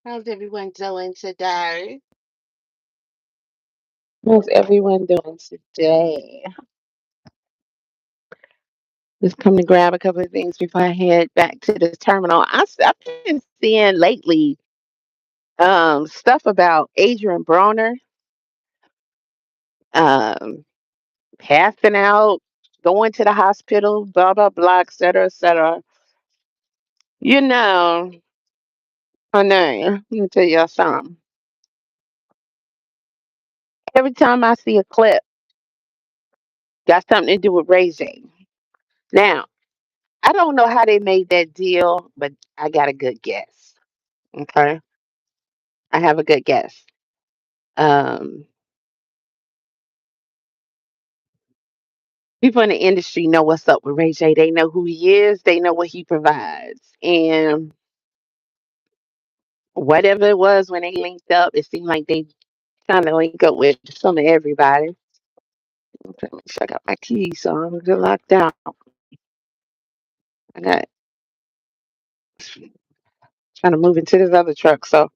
How's everyone doing today? How's everyone doing today? Just come to grab a couple of things before I head back to the terminal. I've been seeing lately stuff about Adrien Broner um, passing out, going to the hospital, blah, blah, blah, et cetera, et cetera. You know, I know, let me tell y'all something. Every time I see a clip, got something to do with Ray J. Now, I don't know how they made that deal, but I got a good guess. Okay. I have a good guess. Um, People in the industry know what's up with Ray J. They know who he is, they know what he provides. And whatever it was when they linked up, it seemed like they kind of link up with some of everybody. Okay, make sure I got my keys, so I'm good locked down. I got trying to move into this other truck, so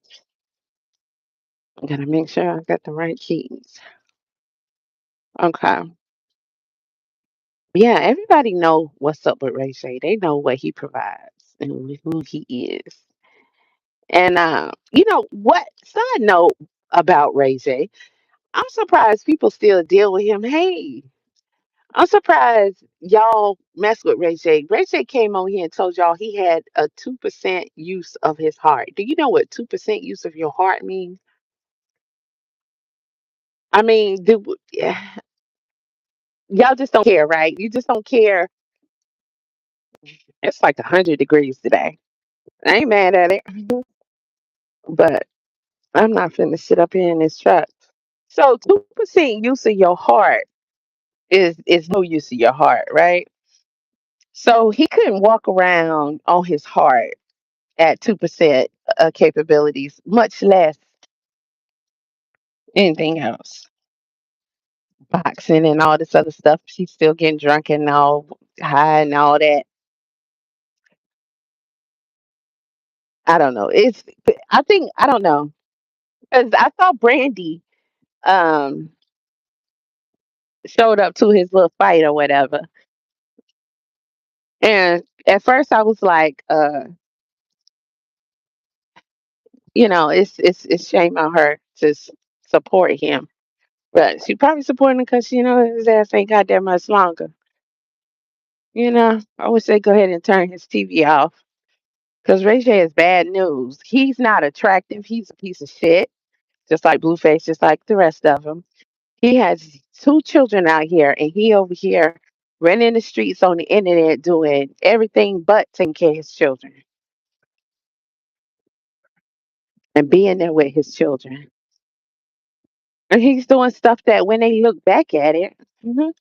I gotta make sure I got the right keys. Okay. Yeah, everybody know what's up with Ray J. They know what he provides and who he is. And you know what? Side note about Ray J, I'm surprised people still deal with him. Hey, I'm surprised y'all mess with Ray J. Ray J came on here and told y'all he had a 2% use of his heart. Do you know what 2% use of your heart means? I mean, yeah, y'all just don't care, right? You just don't care. It's like 100 degrees today. I ain't mad at it, but I'm not finna sit up here in this truck. So 2% use of your heart is no use of your heart, right? So he couldn't walk around on his heart at 2% capabilities, much less anything else. Boxing and all this other stuff. He's still getting drunk and all high and all that. I don't know. I think I don't know because I saw Brandy um showed up to his little fight or whatever, and at first I was like, it's shame on her to support him. But she probably supporting him because his ass ain't got that much longer. I would say go ahead and turn his TV off because Ray J is bad news. He's not attractive. He's a piece of shit, just like Blueface, just like the rest of them. He has two children out here, and he over here running the streets on the internet doing everything but taking care of his children and being there with his children. And he's doing stuff that when they look back at it, mhm,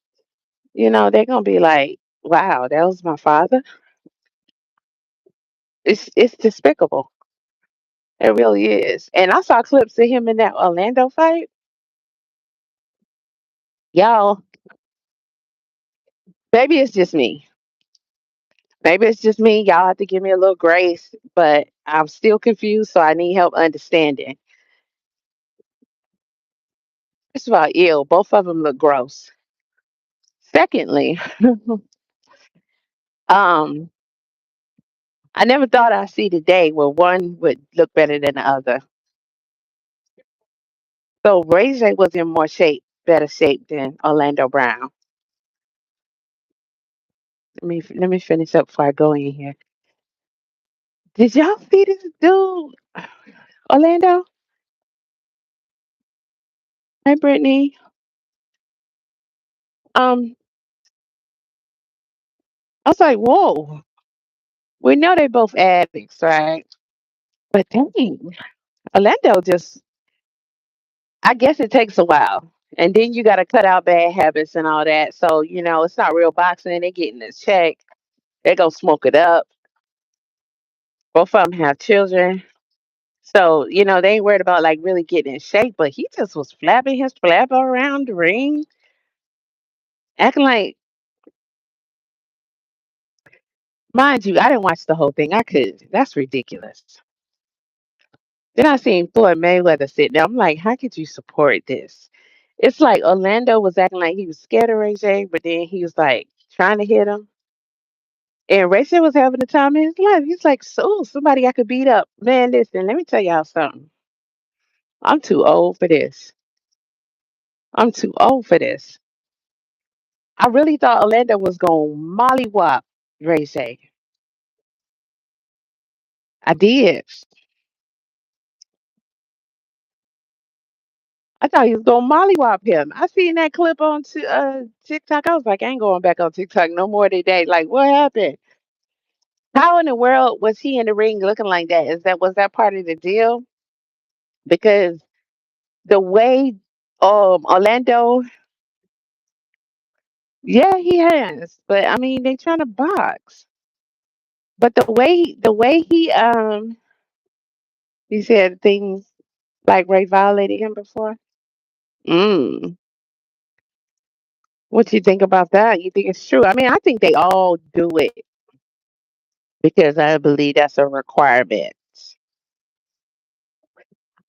they're gonna be like, "Wow, that was my father." It's despicable. It really is. And I saw clips of him in that Orlando fight. Y'all, maybe it's just me. Maybe it's just me. Y'all have to give me a little grace, but I'm still confused, so I need help understanding. First of all, ew, both of them look gross. Secondly, um, I never thought I'd see the day where one would look better than the other. So Ray J was in more shape, better shape than Orlando Brown. Let me finish up before I go in here. Did y'all see this dude, Orlando? Hi, Brittany. Um, I was like, whoa. We know they both addicts, right? But dang, Orlando just, I guess it takes a while. And then you got to cut out bad habits and all that. So, it's not real boxing. They getting this check. They go smoke it up. Both of them have children. So, they ain't worried about like really getting in shape. But he just was flapping his flapper around the ring, acting like Mind you, I didn't watch the whole thing. I could. That's ridiculous. Then I seen Floyd Mayweather sitting there. I'm like, how could you support this? It's like Orlando was acting like he was scared of Ray J, but then he was like trying to hit him. And Ray J was having the time of his life. He's like, so somebody I could beat up. Man, listen, let me tell y'all something. I'm too old for this. I'm too old for this. I really thought Orlando was going to mollywop Ray J. I did. I thought he was going to mollywop him. I seen that clip on TikTok. I was like, I ain't going back on TikTok no more today. Like, what happened? How in the world was he in the ring looking like that? Was that part of the deal? Because the way Orlando, yeah, he has. But I mean, they trying to box. But the way he said things like Ray violated him before. Mm. What you think about that? You think it's true? I mean, I think they all do it because I believe that's a requirement.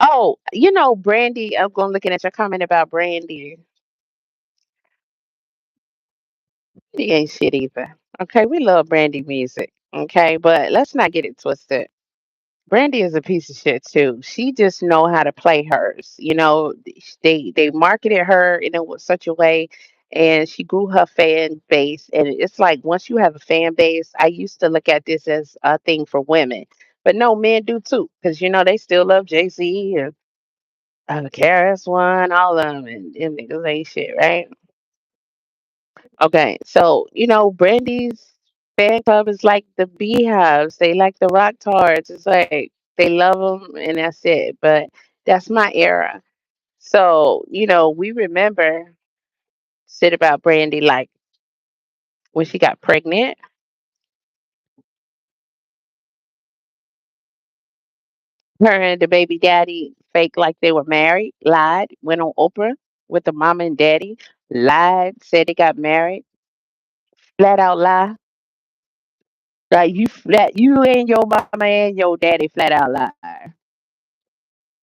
Oh, Brandy, I'm going looking at your comment about Brandy. She ain't shit either. Okay, we love Brandy music. Okay, but let's not get it twisted. Brandy is a piece of shit too. She just know how to play hers. They marketed her in such a way, and she grew her fan base. And it's like once you have a fan base, I used to look at this as a thing for women, but no, men do too, because they still love Jay-Z and KRS One, all of them, and them niggas ain't shit, right? Okay, so Brandy's fan club is like the Beehives. They like the Rock Tards. It's like they love them, and that's it. But that's my era. So we remember shit about Brandy, like when she got pregnant. Her and the baby daddy fake like they were married, lied, went on Oprah with the mama and daddy, lied, said they got married, flat out lie. Like you and your mama and your daddy flat out lie.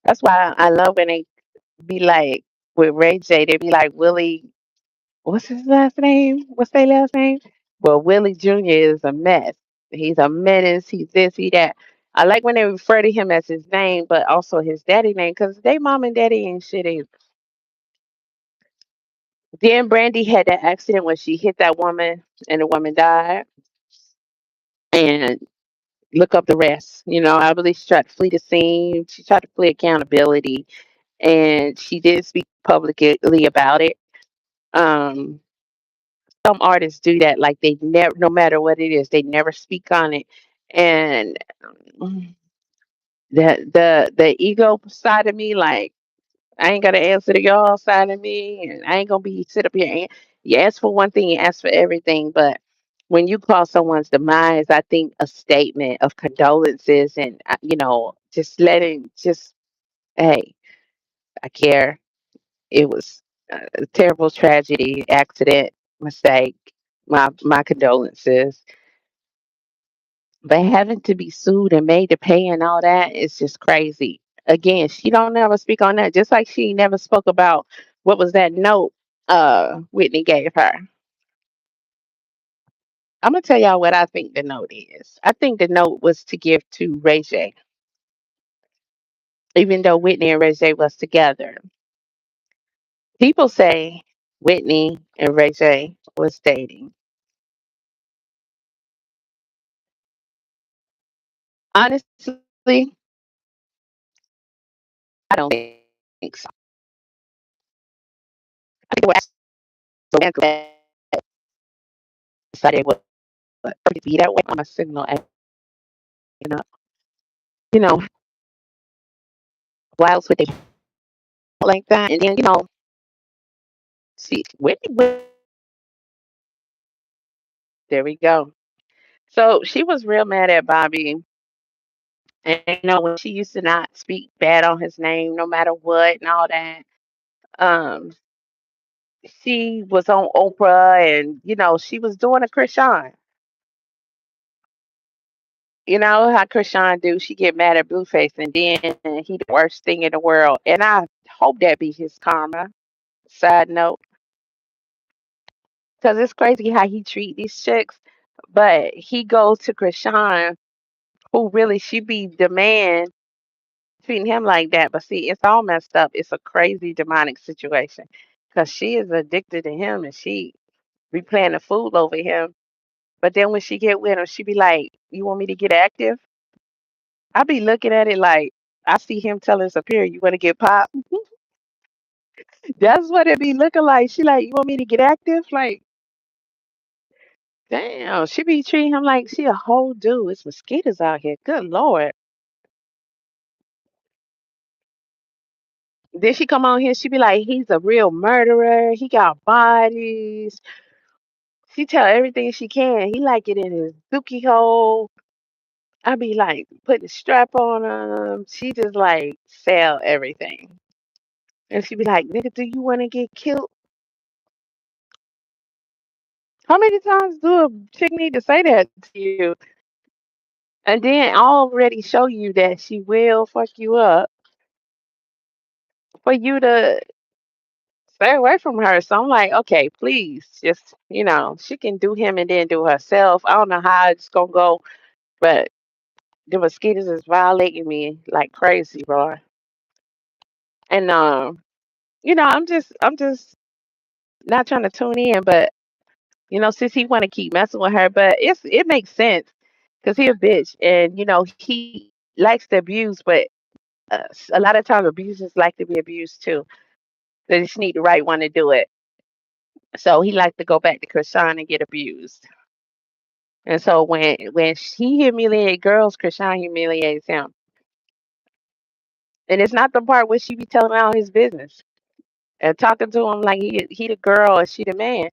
That's why I love when they be like with Ray J, they be like Willie, what's his last name? What's their last name? Well, Willie Jr. is a mess. He's a menace. He's this, he that. I like when they refer to him as his name, but also his daddy name, because they mom and daddy ain't shit either. Then Brandy had that accident when she hit that woman and the woman died. And look up the rest. I believe she tried to flee the scene. She tried to flee accountability, and she did speak publicly about it. Um, some artists do that, like they never, no matter what it is, they never speak on it. And the ego side of me, like I ain't got to answer to y'all side of me, and I ain't gonna be sit up here and you ask for one thing, you ask for everything, but when you call someone's demise, I think a statement of condolences and just letting just hey, I care. It was a terrible tragedy, accident, mistake. My condolences. But having to be sued and made to pay and all that is just crazy. Again, she don't never speak on that. Just like she never spoke about what was that note Whitney gave her. I'm gonna tell y'all what I think the note is. I think the note was to give to Ray J, even though Whitney and Ray J was together. People say Whitney and Ray J was dating. Honestly, I don't think so. I think they were decided what to be that way on a signal and you know, whilst with they like that, and then see Whitney. There we go. So she was real mad at Bobby, and when she used to not speak bad on his name, no matter what, and all that. Um, she was on Oprah, and she was doing a Krishan. You know how Krishan do? She get mad at Blueface, and then he the worst thing in the world. And I hope that be his karma. Side note, because it's crazy how he treat these chicks. But he goes to Krishan, who really she be the man treating him like that. But see, it's all messed up. It's a crazy demonic situation because she is addicted to him, and she be playing the fool over him. But then when she get with him, she be like, "You want me to get active?" I be looking at it like I see him telling Superior, "You want to get popped?" That's what it be looking like. She like, "You want me to get active?" Like, damn, she be treating him like she a whole dude. It's mosquitoes out here. Good Lord. Then she come on here, she be like, "He's a real murderer. He got bodies." She tell everything she can. He like it in his dookie hole. I be like putting a strap on him. She just like sell everything. And she be like, "Nigga, do you want to get killed?" How many times do a chick need to say that to you? And then already show you that she will fuck you up for you to stay away from her. So I'm like, okay, please, just she can do him and then do herself. I don't know how it's gonna go, but the mosquitoes is violating me like crazy, bro. And I'm just not trying to tune in, but since he want to keep messing with her, but it makes sense because he a bitch, and he likes to abuse, but a lot of times abusers like to be abused too. They just need the right one to do it. So he like to go back to Krishan and get abused. And so when he humiliate girls, Krishan humiliates him. And it's not the part where she be telling all his business and talking to him like he the girl and she the man.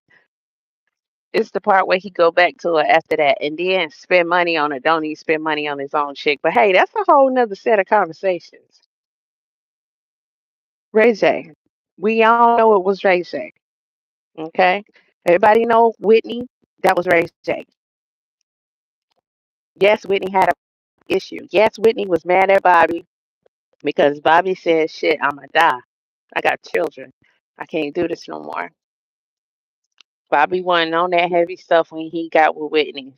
It's the part where he go back to her after that and then spend money on her. Don't even spend money on his own chick. But hey, that's a whole nother set of conversations. Ray J. We all know it was Ray J. Okay? Everybody know Whitney. That was Ray J. Yes, Whitney had an issue. Yes, Whitney was mad at Bobby because Bobby said, "Shit, I'ma die. I got children. I can't do this no more." Bobby wasn't on that heavy stuff when he got with Whitney.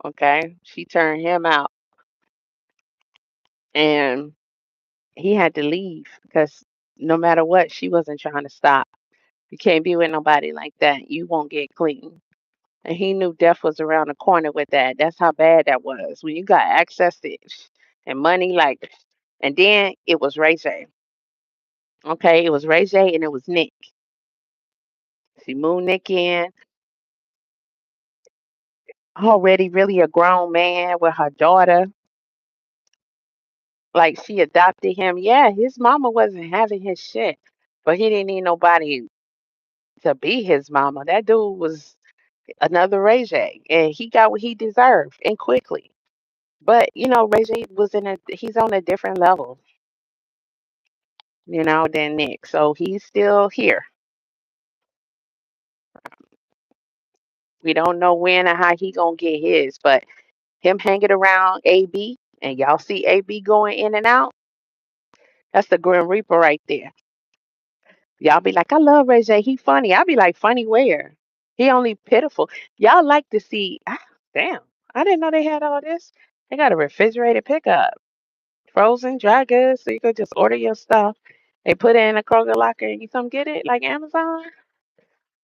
Okay? She turned him out and he had to leave because no matter what, she wasn't trying to stop. You can't be with nobody like that. You won't get clean. And he knew death was around the corner with that. That's how bad that was. When you got access to and money, like, and then it was Ray J. Okay, it was Ray J and it was Nick. She moved Nick in, already really a grown man with her daughter. Like she adopted him. Yeah, his mama wasn't having his shit, but he didn't need nobody to be his mama. That dude was another Ray J, and he got what he deserved and quickly. But Ray J was he's on a different level, than Nick. So he's still here. We don't know when or how he gonna get his, but him hanging around AB and y'all see AB going in and out, that's the Grim Reaper right there. Y'all be like, "I love Ray J. He funny." I be like, "Funny where? He only pitiful." Y'all like to see, damn, I didn't know they had all this. They got a refrigerated pickup, frozen dry goods, so you could just order your stuff. They put it in a Kroger locker and you come get it like Amazon.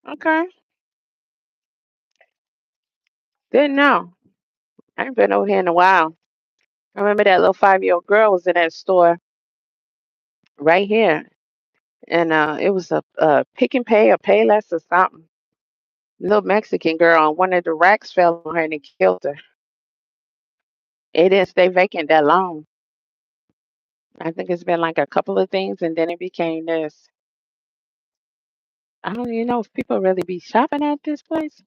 Okay. Didn't know. I ain't been over here in a while. I remember that little 5-year-old girl was in that store right here. And it was a pick and pay or pay less or something. Little Mexican girl, and one of the racks fell on her and it killed her. It didn't stay vacant that long. I think it's been like a couple of things and then it became this. I don't even know if people really be shopping at this place.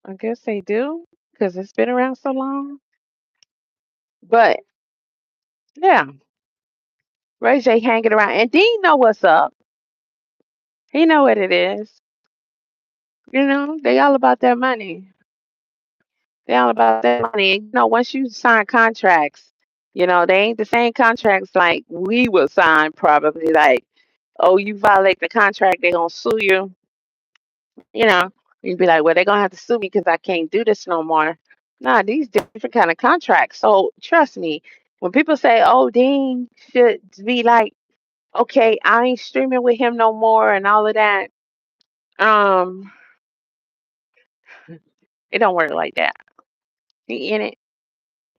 I guess they do because it's been around so long. But yeah, Ray J hanging around. And Dean know what's up. He know what it is. They all about that money. They all about that money. And, once you sign contracts, they ain't the same contracts like we would sign probably. Like, oh, you violate the contract, they're gonna sue you. You know, you'd be like, well, they're gonna have to sue me because I can't do this no more. Nah, these different kind of contracts. So trust me, when people say, oh, Dean should be like, okay, I ain't streaming with him no more and all of that. Um, it don't work like that. He in it.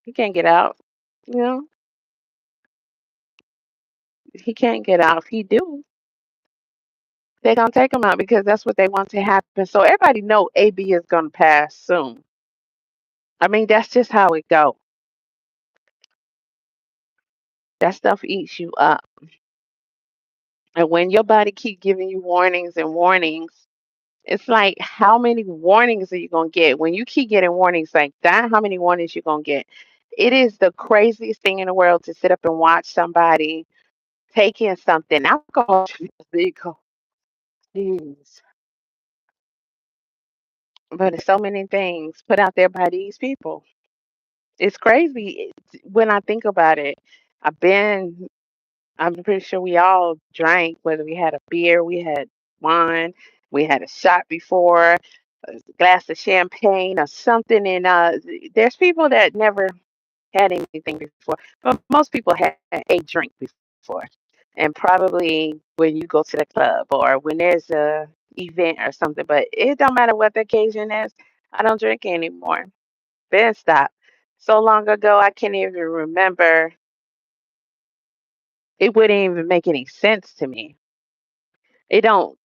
He can't get out. You know, he can't get out. If he do, they're gonna take him out because that's what they want to happen. So everybody know AB is gonna pass soon. I mean, that's just how it go. That stuff eats you up. And when your body keep giving you warnings and warnings, it's like how many warnings are you gonna get? When you keep getting warnings like that, how many warnings you gonna get? It is the craziest thing in the world to sit up and watch somebody take in something. Alcohol is illegal. Jeez. But it's so many things put out there by these people. It's crazy when I think about it. I've been, I'm pretty sure we all drank, whether we had a beer, we had wine, we had a shot before, a glass of champagne or something. And there's people that never had anything before, but most people had a drink before. And probably when you go to the club or when there's a event or something, but it don't matter what the occasion is. I don't drink anymore. Been stopped. So long ago, I can't even remember. It wouldn't even make any sense to me. It don't.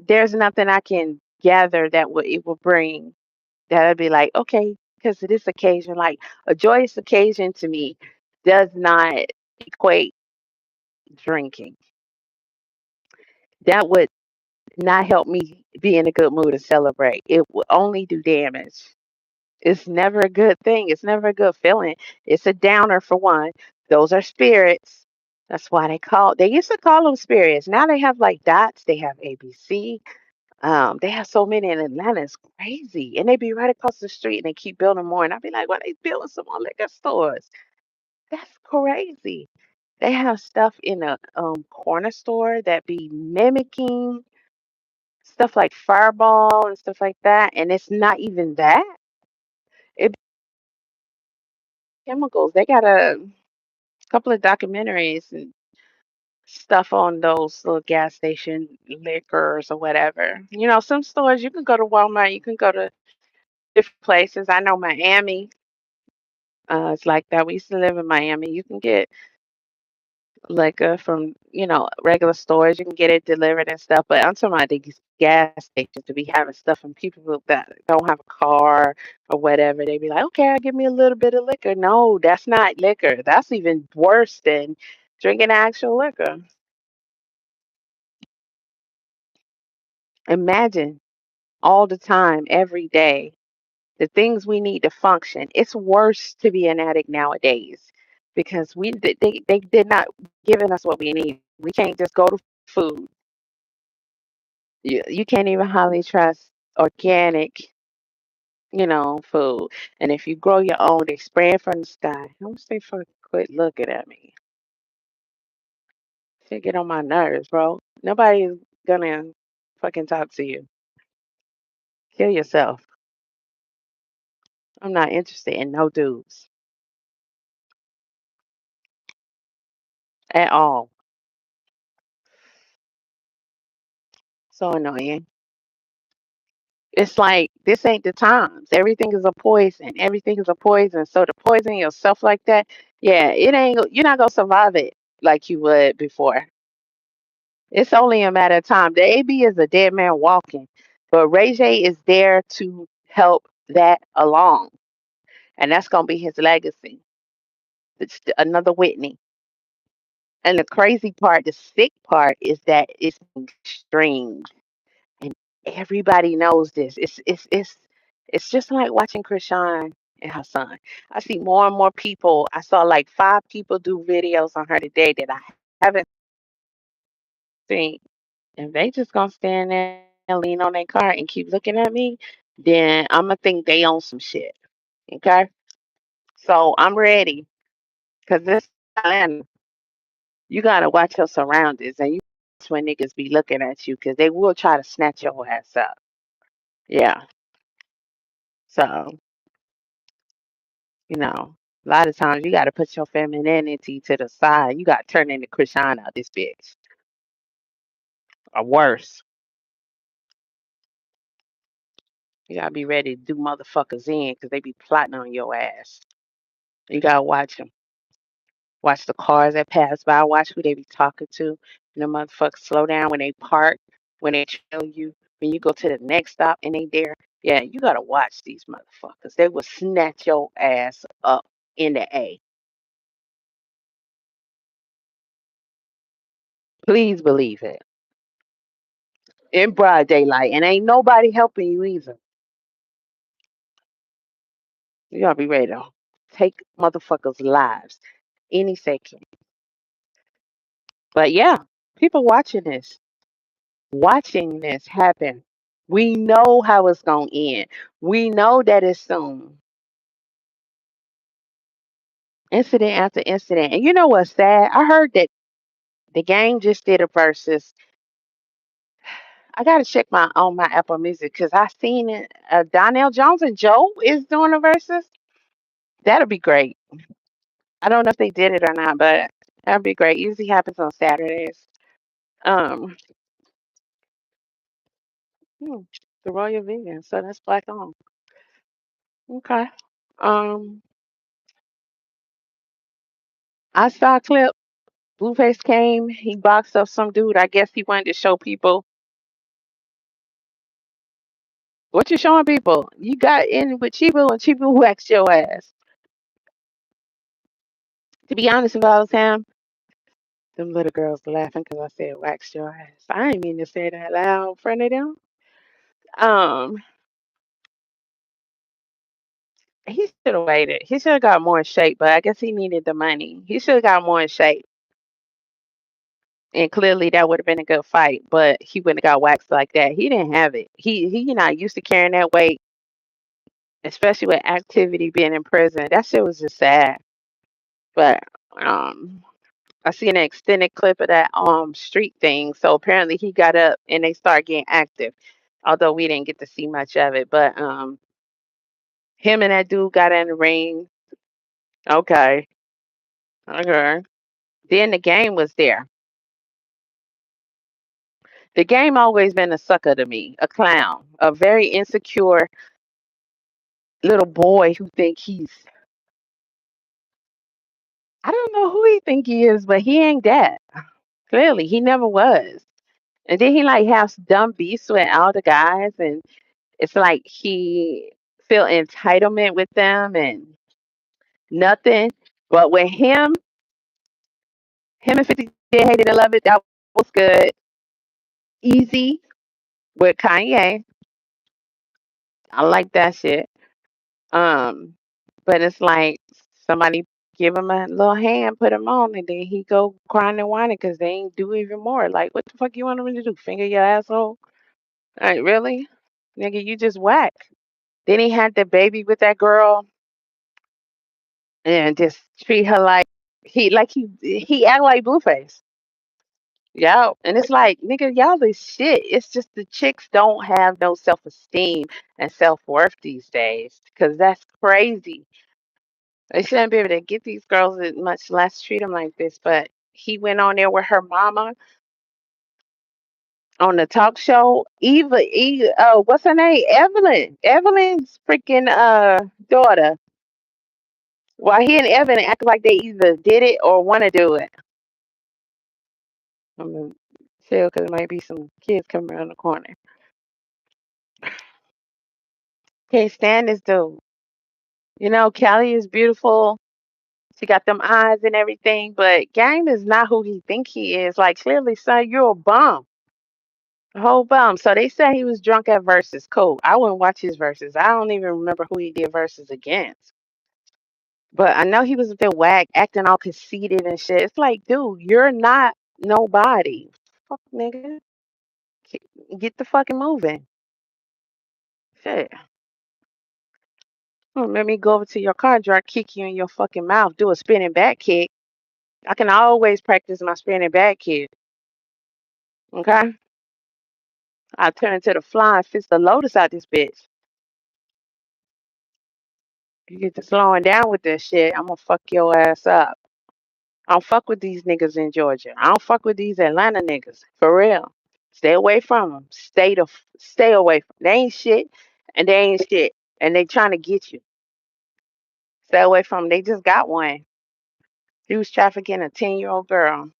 There's nothing I can gather that would it will bring that I'd be like, okay, because of this occasion, like a joyous occasion to me does not equate drinking. That would not help me be in a good mood to celebrate. It will only do damage. It's never a good thing. It's never a good feeling. It's a downer for one. Those are spirits. That's why they used to call them spirits. Now they have like dots. They have ABC. They have so many in Atlanta. It's crazy. And they be right across the street and they keep building more. And I'd be like, why they building some more liquor stores? That's crazy. They have stuff in a corner store that be mimicking stuff like Fireball and stuff like that. And it's not even that. It's chemicals. They got a couple of documentaries and stuff on those little gas station liquors or whatever. Some stores you can go to Walmart, you can go to different places. I know Miami, it's like that. We used to live in Miami. You can get liquor from, regular stores. You can get it delivered and stuff. But I'm talking about these gas stations to be having stuff from people that don't have a car or whatever. They be like, okay, I'll give me a little bit of liquor. No, that's not liquor. That's even worse than drinking actual liquor. Imagine all the time, every day, the things we need to function. It's worse to be an addict nowadays because they did not giving us what we need. We can't just go to food. You can't even hardly trust organic, food. And if you grow your own, they spray it from the sky. I'm say for quit looking at me. Shit get on my nerves, bro. Nobody's gonna fucking talk to you. Kill yourself. I'm not interested in no dudes at all. So annoying. It's like this ain't the times. Everything is a poison. Everything is a poison. So to poison yourself like that, yeah, it ain't. You're not gonna survive it like you would before. It's only a matter of time. The AB is a dead man walking, but Ray J is there to help that along, and that's gonna be his legacy. It's another Whitney. And the crazy part, the sick part, is that it's extreme. And everybody knows this. It's just like watching Krishan and her son. I see more and more people. I saw like 5 people do videos on her today that I haven't seen. If they just gonna stand there and lean on their car and keep looking at me, then I'm gonna think they own some shit. Okay, so I'm ready because this Atlanta. You gotta watch your surroundings, and you watch when niggas be looking at you because they will try to snatch your ass up. Yeah, so a lot of times you gotta put your femininity to the side. You gotta turn into Krishan out this bitch, or worse. You gotta be ready to do motherfuckers in because they be plotting on your ass. You gotta watch them. Watch the cars that pass by. Watch who they be talking to. And the motherfuckers slow down when they park, when they trail you, when you go to the next stop and they there. Yeah, you gotta watch these motherfuckers. They will snatch your ass up in the A. Please believe it. In broad daylight. And ain't nobody helping you either. You gotta be ready to take motherfuckers' lives any second. But yeah, people watching this happen. We know how it's gonna end. We know that it's soon. Incident after incident. And you know what's sad? I heard that the game just did a versus. I gotta check my on my Apple Music because I seen it. Donnell Jones and Joe is doing a versus. That'll be great. I don't know if they did it or not, but that'd be great. Usually happens on Saturdays. Um, hmm, the Royal Vegan, so that's black on. Okay. Um, I saw a clip. Blueface came. He boxed up some dude. I guess he wanted to show people what you showing people. You got in with Chibu and Chibu waxed your ass. To be honest, if I was him, them little girls laughing because I said wax your ass. I didn't mean to say that loud in front of them. Um, he should have waited. He should have got more in shape, but I guess he needed the money. He should have got more in shape. And clearly that would have been a good fight, but he wouldn't have got waxed like that. He didn't have it. He not used to carrying that weight, especially with activity being in prison. That shit was just sad. But um I see an extended clip of that street thing. So apparently he got up and they started getting active. Although we didn't get to see much of it. But him and that dude got in the ring. Okay. Okay. Then the game was there. The game always been a sucker to me, a clown, a very insecure little boy who think he's I don't know who he think he is, but he ain't that. Clearly, he never was. And then he like has dumb beefs with all the guys, and it's like he feel entitlement with them and nothing. But with him and 50 did Hate It and Love It, that was good. Easy with Kanye. I like that shit. Um, but it's like somebody give him a little hand, put him on, and then he go crying and whining because they ain't do even more. Like, what the fuck you want him to do? Finger your asshole? Like, really? Nigga, you just whack. Then he had the baby with that girl and just treat her like he act like Blueface. Yeah. And it's like, nigga, y'all is shit. It's just the chicks don't have no self esteem and self worth these days. Cause that's crazy. They shouldn't be able to get these girls as much less treat them like this. But he went on there with her mama on the talk show. What's her name? Evelyn. Evelyn's freaking daughter. While he and Evan act like they either did it or want to do it. I'm gonna chill because there might be some kids coming around the corner. Can't stand this dude. Kelly is beautiful. She got them eyes and everything, but Game is not who he think he is. Like clearly, son, you're a bum. A whole bum. So they said he was drunk at versus. Cool. I wouldn't watch his verses. I don't even remember who he did verses against. But I know he was a bit whack, acting all conceited and shit. It's like, dude, you're not nobody. Fuck nigga. Get the fucking moving. Shit. Let me go over to your car, dry kick you in your fucking mouth, do a spinning back kick. I can always practice my spinning back kick. Okay? I turn into the flying fist of lotus out this bitch. You get to slowing down with this shit, I'm gonna fuck your ass up. I don't fuck with these niggas in Georgia. I don't fuck with these Atlanta niggas. For real. Stay away from them. Stay away from them. They ain't shit and they ain't shit. And they trying to get you. Stay away from them. They just got one. He was trafficking a 10-year-old girl.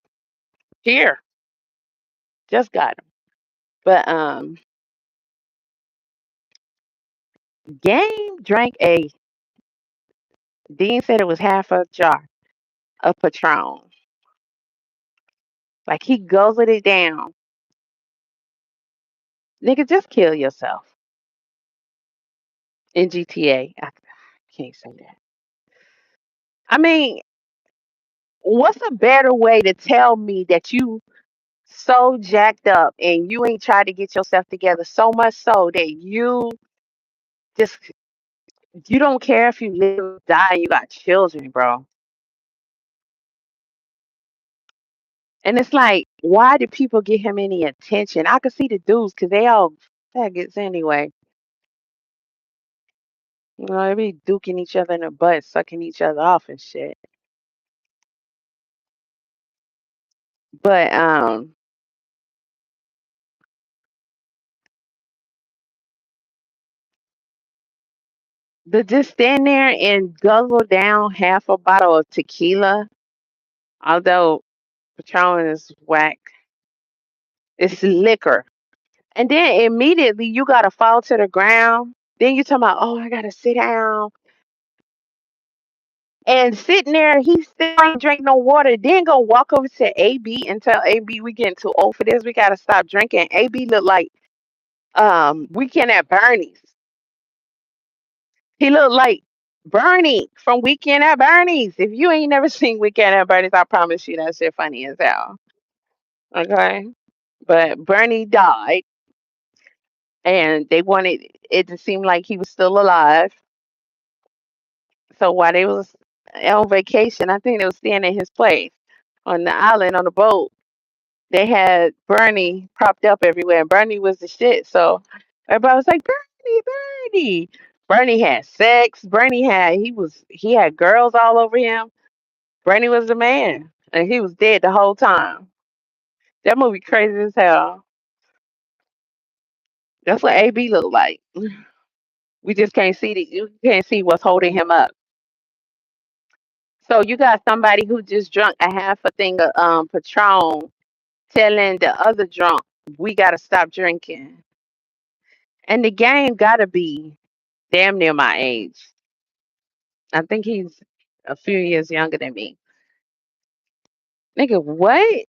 Here. Just got him. But Game drank a Dean said it was half a jar of Patron. Like he guzzled it down. Nigga, just kill yourself. In GTA. I can't say that. I mean, what's a better way to tell me that you so jacked up and you ain't tried to get yourself together so much so that just you don't care if you live or die and you got children, bro. And it's like, why do people give him any attention? I could see the dudes because they all faggots anyway. You know, they be duking each other in the butt, sucking each other off and shit. But to just stand there and guzzle down half a bottle of tequila, although Patron is whack, it's liquor. And then immediately you gotta fall to the ground. Then you talking about, oh, I gotta sit down. And sitting there, he still ain't drink no water. Then go walk over to AB and tell AB we getting too old for this. We gotta stop drinking. AB look like Weekend at Bernie's. He looked like Bernie from Weekend at Bernie's. If you ain't never seen Weekend at Bernie's, I promise you that shit funny as hell. Okay. But Bernie died and they wanted it to seem like he was still alive. So while they was on vacation, I think they was staying at his place on the island on the boat. They had Bernie propped up everywhere, and Bernie was the shit. So everybody was like, Bernie, Bernie. Bernie had sex. He had girls all over him. Bernie was the man, and he was dead the whole time. That movie crazy as hell. That's what AB looked like. We just can't see you can't see what's holding him up. So you got somebody who just drunk a half a thing of Patron telling the other drunk, we gotta stop drinking. And the game gotta be damn near my age. I think he's a few years younger than me. Nigga, what?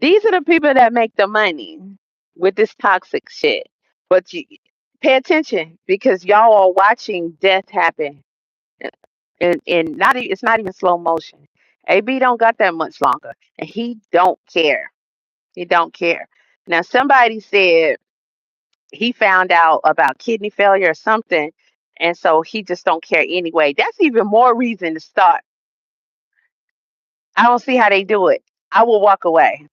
These are the people that make the money with this toxic shit. But you pay attention because y'all are watching death happen. And it's not even slow motion. AB don't got that much longer. And he don't care. He don't care. Now somebody said he found out about kidney failure or something, and so he just don't care anyway. That's even more reason to start. I don't see how they do it. I will walk away.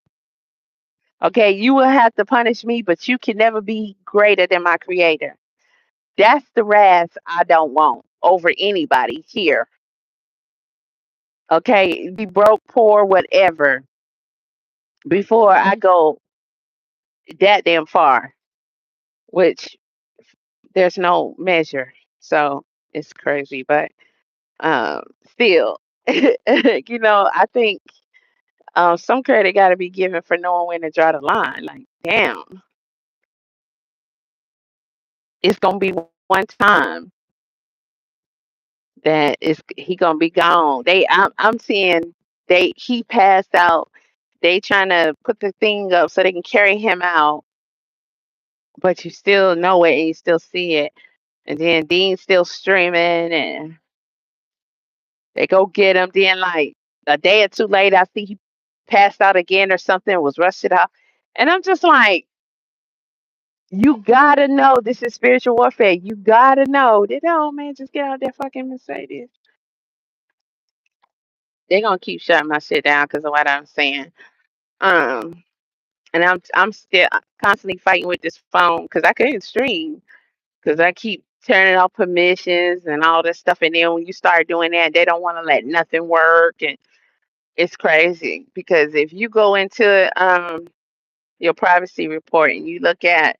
Okay, you will have to punish me, but you can never be greater than my creator. That's the wrath I don't want over anybody here. Okay, be broke, poor, whatever, before I go that damn far, which there's no measure. So it's crazy, but still, I think some credit got to be given for knowing when to draw the line. Like, damn, it's gonna be one time that he gonna be gone. I'm seeing he passed out. They trying to put the thing up so they can carry him out, but you still know it and you still see it. And then Dean's still streaming, and they go get him. Then like a day or two later, I see he passed out again or something. Was rushed it out, and I'm just like, You gotta know this is spiritual warfare. You gotta know. Did that old man just get out there fucking Mercedes? They gonna keep shutting my shit down because of what I'm saying. Um, and I'm still constantly fighting with this phone because I couldn't stream because I keep turning off permissions and all this stuff. And then when you start doing that, they don't want to let nothing work, and it's crazy because if you go into your privacy report and you look at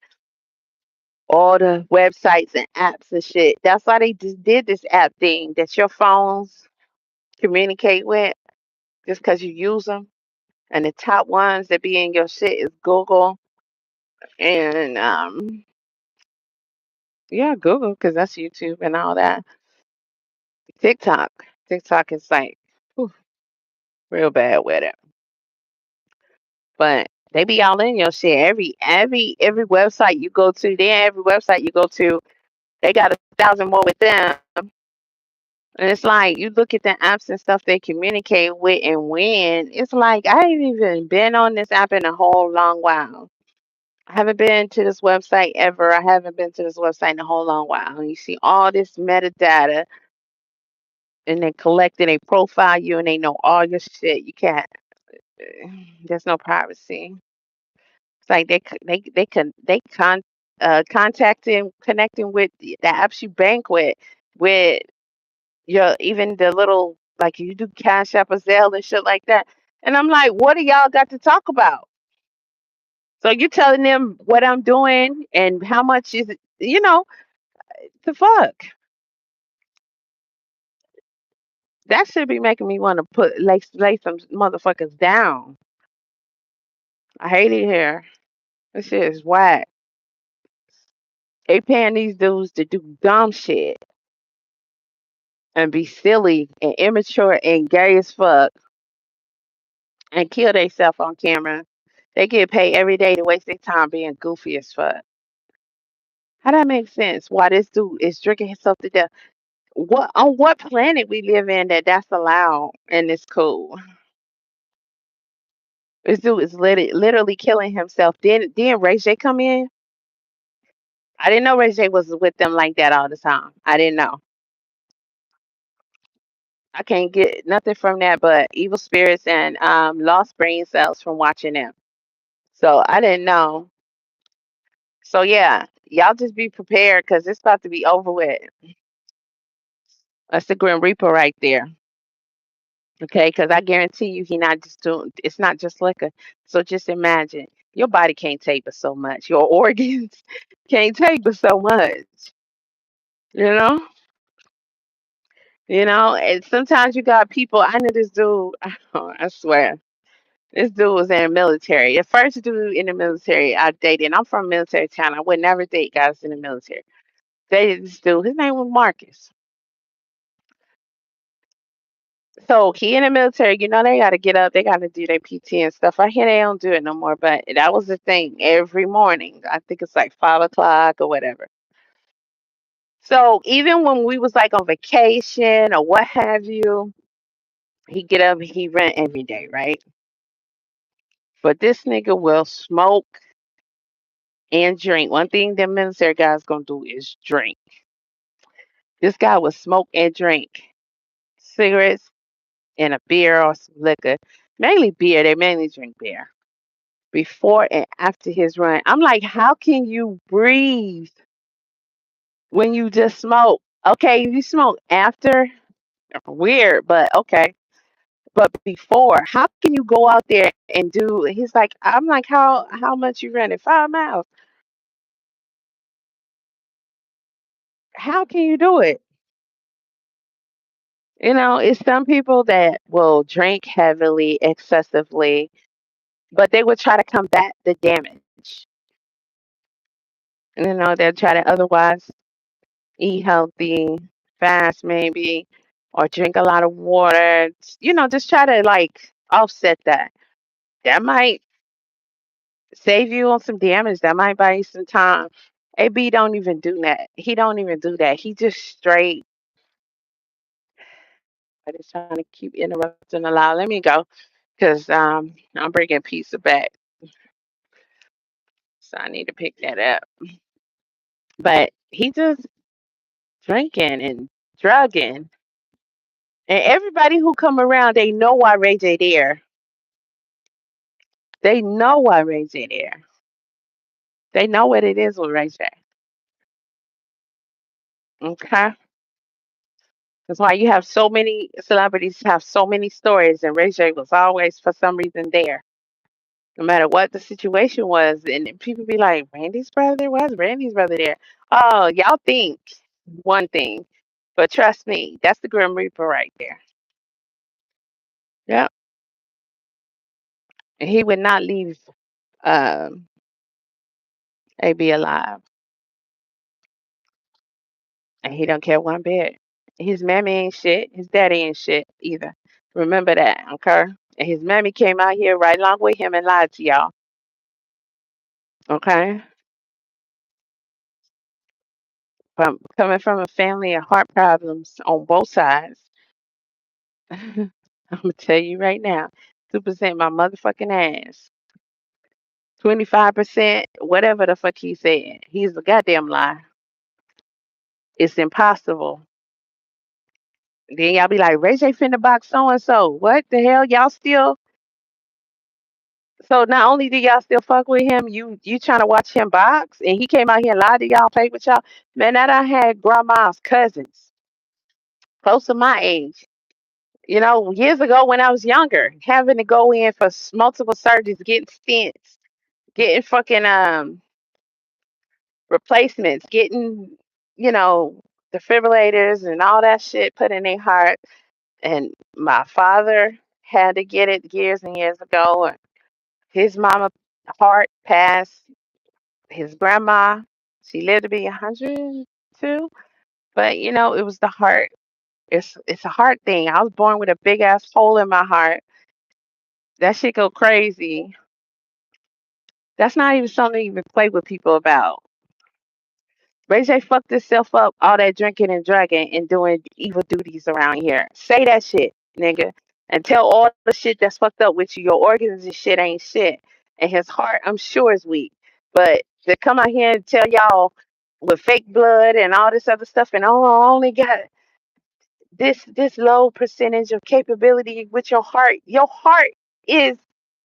all the websites and apps and shit, that's why they just did this app thing that your phones communicate with just because you use them. And the top ones that be in your shit is Google and yeah, Google because that's YouTube and all that. TikTok, TikTok is like whew, real bad with it, but they be all in your shit. Every website you go to, then every website you go to, they got 1,000 more with them. And it's like you look at the apps and stuff they communicate with and when. It's like I ain't even been on this app in a whole long while. I haven't been to this website ever. I haven't been to this website in a whole long while. And you see all this metadata and they collect and they profile you and they know all your shit. You can't. There's no privacy. It's like they contacting connecting with the apps you bank with your even the little like you do Cash App or Zelle and shit like that. And I'm like, what do y'all got to talk about? So you're telling them what I'm doing and how much is it, the fuck. That should be making me want to put lay some motherfuckers down. I hate it here. This shit is whack. They paying these dudes to do dumb shit and be silly and immature and gay as fuck and kill themselves on camera. They get paid every day to waste their time being goofy as fuck. How that make sense? Why this dude is drinking himself to death? What on what planet we live in that that's allowed and it's cool? This dude is literally killing himself. Then Ray J come in. I didn't know Ray J was with them like that all the time. I didn't know. I can't get nothing from that but evil spirits and lost brain cells from watching them. So I didn't know. So yeah, y'all just be prepared because it's about to be over with. That's the Grim Reaper right there. Okay, because I guarantee you he not just doing it's not just liquor. So just imagine your body can't take but so much. Your organs can't take but so much. You know? And sometimes you got people I know this dude, I swear. This dude was in the military. The first dude in the military I dated, and I'm from a military town. I would never date guys in the military. Dated this dude. His name was Marcus. So he in the military, they gotta get up, they gotta do their PT and stuff. Right here they don't do it no more, but that was the thing every morning. I think it's like 5 o'clock or whatever. So even when we was like on vacation or what have you, he get up, he run every day, right? But this nigga will smoke and drink. One thing the military guys gonna do is drink. This guy would smoke and drink cigarettes and a beer or some liquor. Mainly beer. They mainly drink beer before and after his run. I'm like, how can you breathe when you just smoke? Okay, you smoke after, weird, but okay. But before, how can you go out there and do? He's like, I'm like, how much you running? 5 miles. How can you do it? It's some people that will drink heavily, excessively, but they would try to combat the damage. They'll try to otherwise eat healthy, fast maybe, or drink a lot of water. Just try to like offset that. That might save you on some damage. That might buy you some time. AB don't even do that. He don't even do that. He just straight. I just trying to keep interrupting a lot. Let me go because I'm bringing pizza back. So I need to pick that up. But he just drinking and drugging. And everybody who come around, they know why Ray J there. They know why Ray J there. They know what it is with Ray J. Okay? That's why you have so many celebrities have so many stories, and Ray J was always for some reason there, no matter what the situation was. And then people be like, Randy's brother? Why's Randy's brother there? Oh, y'all think one thing, but trust me, that's the Grim Reaper right there. Yep. And he would not leave um, AB alive, and he don't care one bit. His mammy ain't shit. His daddy ain't shit either. Remember that, okay? And his mammy came out here right along with him and lied to y'all, okay? From coming from a family of heart problems on both sides. I'm gonna tell you right now, 2% my motherfucking ass. 25%, whatever the fuck he said. He's a goddamn lie. It's impossible. Then y'all be like, Ray J finna box so and so. What the hell? Y'all still so not only do y'all still fuck with him, you trying to watch him box and he came out here and lied to y'all, played with y'all. Man, that I had grandma's cousins close to my age. You know, years ago when I was younger, having to go in for multiple surgeries, getting stents, getting fucking replacements, getting, you know, defibrillators and all that shit put in their heart. And my father had to get it years and years ago. And his mama heart passed. His grandma, she lived to be 102. But you know, it was the heart. It's a heart thing. I was born with a big ass hole in my heart. That shit go crazy. That's not even something to even play with people about. Ray J fucked himself up all that drinking and drugging and doing evil duties around here. Say that shit, nigga. And tell all the shit that's fucked up with you. Your organs and shit ain't shit. And his heart, I'm sure, is weak. But to come out here and tell y'all with fake blood and all this other stuff and oh, I only got this low percentage of capability with your heart. Your heart is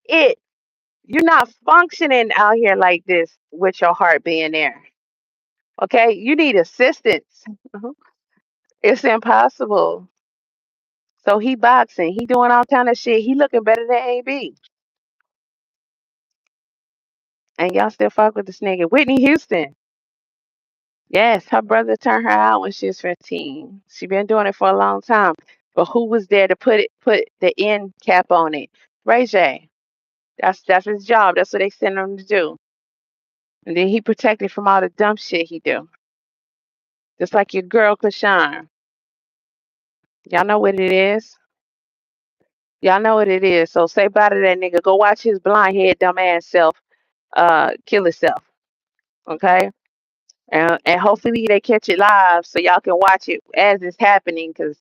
it. You're not functioning out here like this with your heart being there. Okay, you need assistance. Mhm. It's impossible. So he boxing, he doing all kind of shit. He looking better than AB, and y'all still fuck with this nigga. Whitney Houston. Yes, her brother turned her out when she was 15. She been doing it for a long time. But who was there to put the end cap on it? Ray J. That's his job. That's what they sent him to do. And then he protected from all the dumb shit he do. Just like your girl Krishan. Y'all know what it is. Y'all know what it is. So say bye to that nigga. Go watch his blind head dumb ass self kill himself. Okay? And hopefully they catch it live so y'all can watch it as it's happening because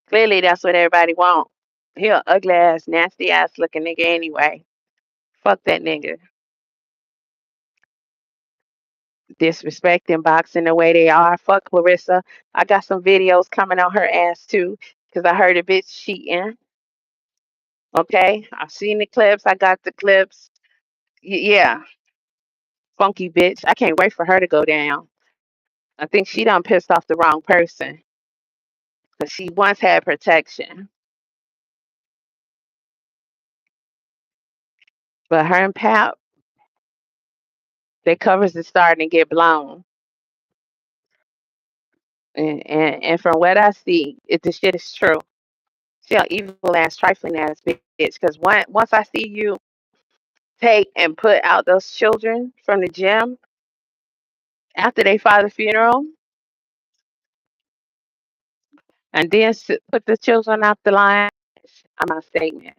clearly that's what everybody want. He a ugly ass, nasty ass looking nigga anyway. Fuck that nigga. Disrespecting boxing the way they are. Fuck Clarissa. I got some videos coming on her ass too because I heard a bitch cheating. Okay? I've seen the clips. I got the clips. Yeah. Funky bitch. I can't wait for her to go down. I think she done pissed off the wrong person because she once had protection. But her and Pap, their covers is starting to get blown. And from what I see, if the shit is true, she an evil ass, trifling ass bitch. Because once I see you take and put out those children from the gym after they father funeral, and then put the children off the line, I'm my statement.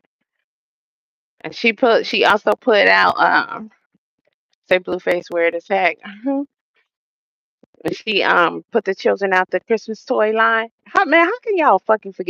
And she also put out say Blueface weird as heck. She put the children out the Christmas toy line. How can y'all fucking forget